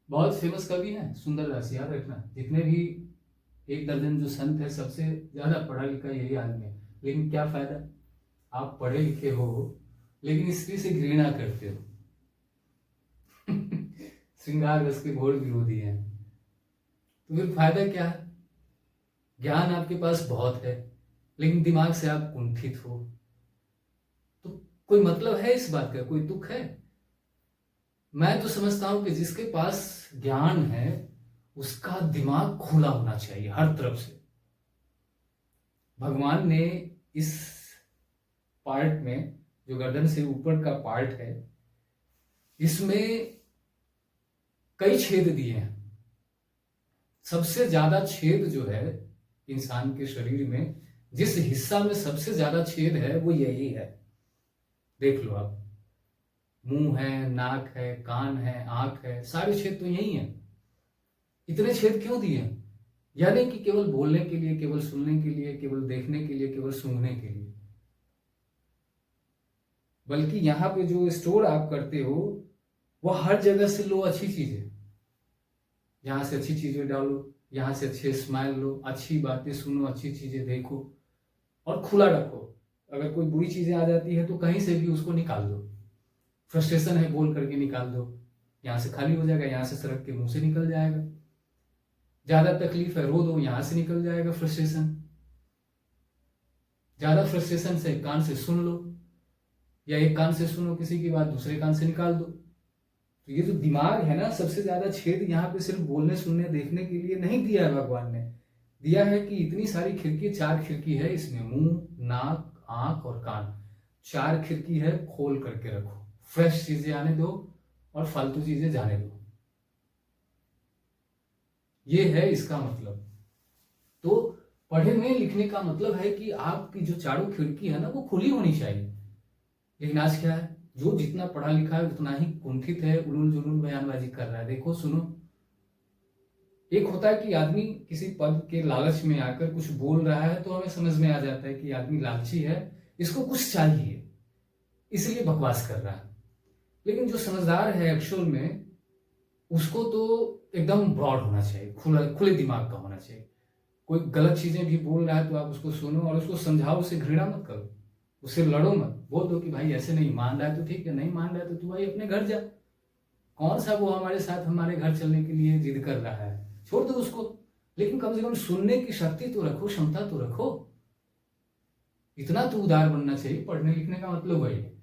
बहुत फेमस कवि हैं सुंदरदास, याद रखना। जितने भी 1 दर्जन जो संत है, सबसे ज्यादा पढ़ा लिखा यही आदमी है। लेकिन क्या फायदा, आप पढ़े लिखे हो लेकिन स्त्री से घृणा करते हो। श्रृंगार रस के घोर विरोधी हैं, तो फिर फायदा क्या है? ज्ञान आपके पास बहुत है लेकिन दिमाग से आप कुंठित हो, तो कोई मतलब है इस बात का? कोई तुक है? मैं तो समझता हूं कि जिसके पास ज्ञान है उसका दिमाग खुला होना चाहिए हर तरफ से। भगवान ने इस पार्ट में, जो गर्दन से ऊपर का पार्ट है, इसमें कई छेद दिए हैं। सबसे ज्यादा छेद जो है इंसान के शरीर में, जिस हिस्सा में सबसे ज्यादा छेद है वो यही है। देख लो आप, मुंह है, नाक है, कान है, आंख है, सारे छेद तो यही हैं। इतने छेद क्यों दिए? यानी कि केवल बोलने के लिए, केवल सुनने के लिए, केवल देखने के लिए, केवल सूंघने के लिए। बल्कि यहां पे जो स्टोर आप करते हो वह हर जगह से लो अच्छी चीजें, यहां से अच्छी चीजें डालो, यहां से अच्छे स्माइल लो, अच्छी बातें सुनो, अच्छी चीजें देखो और खुला रखो। अगर कोई बुरी चीजें आ जाती है तो कहीं से भी उसको निकाल दो। फ्रस्ट्रेशन है, बोल करके निकाल दो, यहां से खाली हो जाएगा, यहां से सड़क के मुंह से निकल जाएगा। ज्यादा तकलीफ है, रो दो, यहां से निकल जाएगा फ्रस्ट्रेशन। ज्यादा फ्रस्ट्रेशन से कान से सुन लो, या एक कान से सुनो किसी की बात, दूसरे कान से निकाल दो। तो ये जो दिमाग है ना, सबसे ज्यादा छेद यहाँ पे सिर्फ बोलने सुनने देखने के लिए नहीं दिया है भगवान ने। दिया है कि इतनी सारी खिड़की, 4 खिड़की है इसमें, मुंह, नाक, आंख और कान, 4 खिड़की है, खोल करके रखो। फ्रेश चीजें आने दो और फालतू चीजें जाने दो। ये है इसका मतलब। तो पढ़ने लिखने का मतलब है कि आपकी जो चारों खिड़की है ना वो खुली होनी चाहिए। लेकिन आज क्या है, जो जितना पढ़ा लिखा है उतना ही कुंठित है, उलूल जुलूल बयानबाजी कर रहा है। देखो सुनो, एक होता है कि आदमी किसी पद के लालच में आकर कुछ बोल रहा है तो हमें समझ में आ जाता है कि आदमी लालची है, इसको कुछ चाहिए इसलिए बकवास कर रहा है। लेकिन जो समझदार है एक्चुअल में, उसको तो एकदम ब्रॉड होना चाहिए, खुले दिमाग का होना चाहिए। कोई गलत चीजें भी बोल रहा है तो आप उसको सुनो और उसको समझाओ, उसे घृणा मत करो, उससे लड़ो मत। बोल दो कि भाई ऐसे नहीं, मान रहा है तो ठीक है, नहीं मान रहा है तो तू भाई अपने घर जा। कौन सा वो हमारे साथ हमारे घर चलने के लिए जिद कर रहा है, छोड़ दो उसको। लेकिन कम से कम सुनने की शक्ति तो रखो, क्षमता तो रखो। इतना तो उदार बनना चाहिए। पढ़ने लिखने का मतलब वही है।